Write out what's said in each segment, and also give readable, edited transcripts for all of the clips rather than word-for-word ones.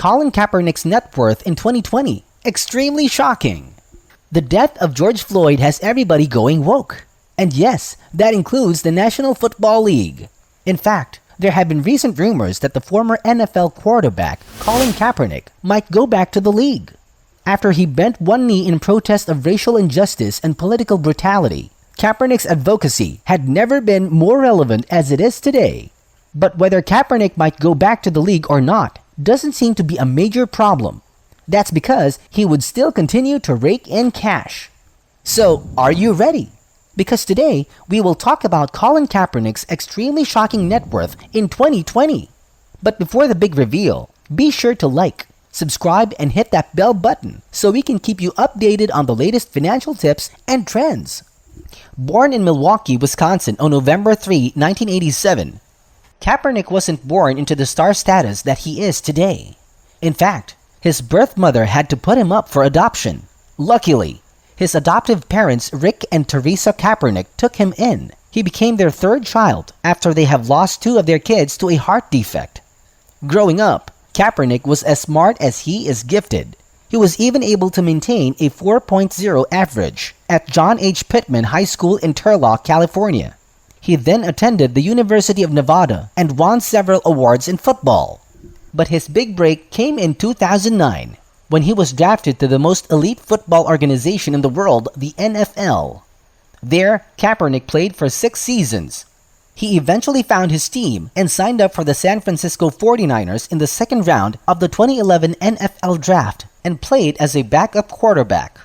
Colin Kaepernick's net worth in 2020. Extremely shocking. The death of George Floyd has everybody going woke. And yes, that includes the National Football League. In fact, there have been recent rumors that the former NFL quarterback, Colin Kaepernick, might go back to the league. After he bent one knee in protest of racial injustice and political brutality, Kaepernick's advocacy had never been more relevant as it is today. But whether Kaepernick might go back to the league or not doesn't seem to be a major problem. That's because he would still continue to rake in cash. So, are you ready? Because today, we will talk about Colin Kaepernick's extremely shocking net worth in 2020. But before the big reveal, be sure to like, subscribe, and hit that bell button so we can keep you updated on the latest financial tips and trends. Born in Milwaukee, Wisconsin on November 3, 1987, Kaepernick wasn't born into the star status that he is today. In fact, his birth mother had to put him up for adoption. Luckily, his adoptive parents Rick and Teresa Kaepernick took him in. He became their third child after they have lost two of their kids to a heart defect. Growing up, Kaepernick was as smart as he is gifted. He was even able to maintain a 4.0 average at John H. Pittman High School in Turlock, California. He then attended the University of Nevada and won several awards in football. But his big break came in 2009 when he was drafted to the most elite football organization in the world, the NFL. There, Kaepernick played for 6 seasons. He eventually found his team and signed up for the San Francisco 49ers in the second round of the 2011 NFL Draft and played as a backup quarterback.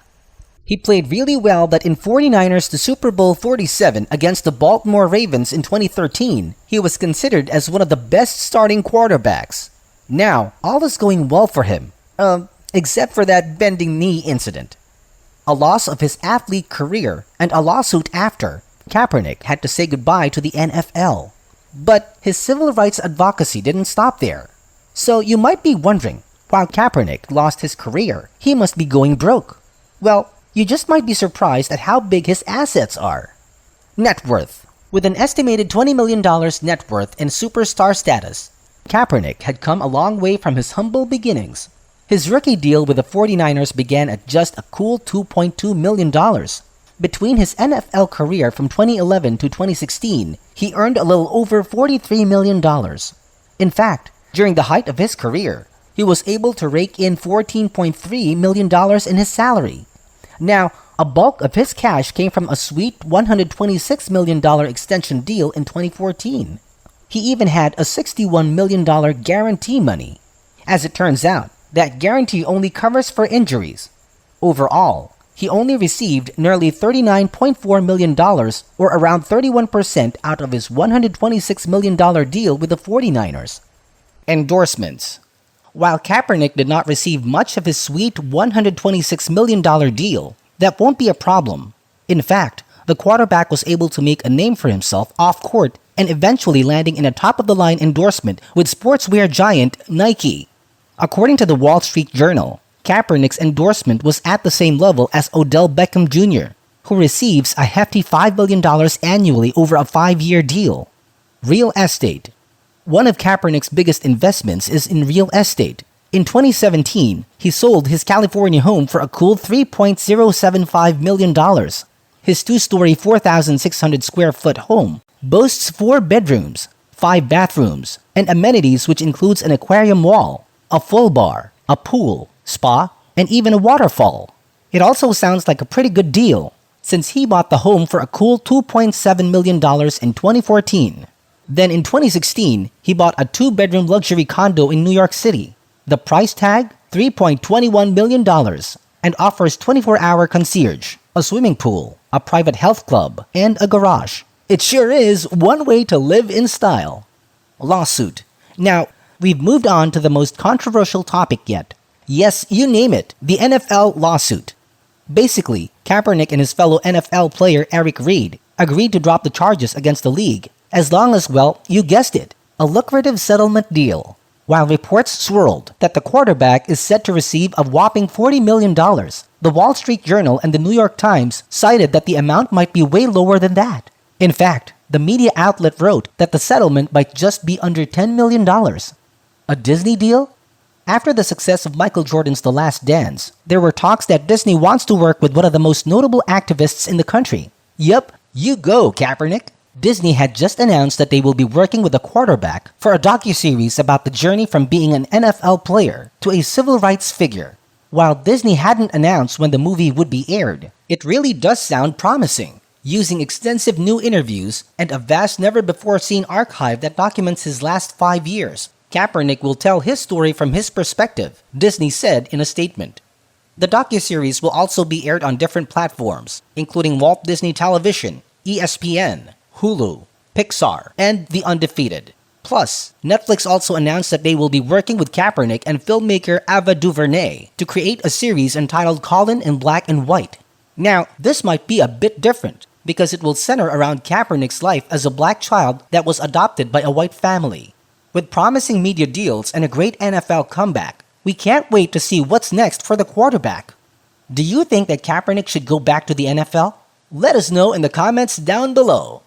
He played really well that in 49ers to Super Bowl 47 against the Baltimore Ravens in 2013, he was considered as one of the best starting quarterbacks. Now, all is going well for him, except for that bending knee incident. A loss of his athlete career and a lawsuit after, Kaepernick had to say goodbye to the NFL. But his civil rights advocacy didn't stop there. So you might be wondering, while Kaepernick lost his career, he must be going broke. Well, you just might be surprised at how big his assets are. Net worth. With an estimated $20 million net worth and superstar status, Kaepernick had come a long way from his humble beginnings. His rookie deal with the 49ers began at just a cool $2.2 million. Between his NFL career from 2011 to 2016, he earned a little over $43 million. In fact, during the height of his career, he was able to rake in $14.3 million in his salary. Now, a bulk of his cash came from a sweet $126 million extension deal in 2014. He even had a $61 million guarantee money. As it turns out, that guarantee only covers for injuries. Overall, he only received nearly $39.4 million or around 31% out of his $126 million deal with the 49ers. Endorsements. While Kaepernick did not receive much of his sweet $126 million deal, that won't be a problem. In fact, the quarterback was able to make a name for himself off-court and eventually landing in a top-of-the-line endorsement with sportswear giant Nike. According to the Wall Street Journal, Kaepernick's endorsement was at the same level as Odell Beckham Jr., who receives a hefty $5 million annually over a 5-year deal. Real estate. One of Kaepernick's biggest investments is in real estate. In 2017, he sold his California home for a cool $3.075 million. His 2-story, 4,600 square foot home boasts 4 bedrooms, 5 bathrooms, and amenities which includes an aquarium wall, a full bar, a pool, spa, and even a waterfall. It also sounds like a pretty good deal, since he bought the home for a cool $2.7 million in 2014. Then in 2016, he bought a 2-bedroom luxury condo in New York City. The price tag, $3.21 million, and offers 24-hour concierge, a swimming pool, a private health club, and a garage. It sure is one way to live in style. Lawsuit. Now, we've moved on to the most controversial topic yet. Yes, you name it, the NFL lawsuit. Basically, Kaepernick and his fellow NFL player Eric Reid agreed to drop the charges against the league, as long as, well, you guessed it, a lucrative settlement deal. While reports swirled that the quarterback is set to receive a whopping $40 million, the Wall Street Journal and the New York Times cited that the amount might be way lower than that. In fact, the media outlet wrote that the settlement might just be under $10 million. A Disney deal? After the success of Michael Jordan's The Last Dance, there were talks that Disney wants to work with one of the most notable activists in the country. Yup, you go, Kaepernick. Disney had just announced that they will be working with a quarterback for a docuseries about the journey from being an NFL player to a civil rights figure. While Disney hadn't announced when the movie would be aired, it really does sound promising. Using extensive new interviews and a vast never-before-seen archive that documents his last 5 years, Kaepernick will tell his story from his perspective, Disney said in a statement. The docuseries will also be aired on different platforms, including Walt Disney Television, ESPN, Hulu, Pixar, and The Undefeated. Plus, Netflix also announced that they will be working with Kaepernick and filmmaker Ava DuVernay to create a series entitled Colin in Black and White. Now, this might be a bit different because it will center around Kaepernick's life as a black child that was adopted by a white family. With promising media deals and a great NFL comeback, we can't wait to see what's next for the quarterback. Do you think that Kaepernick should go back to the NFL? Let us know in the comments down below.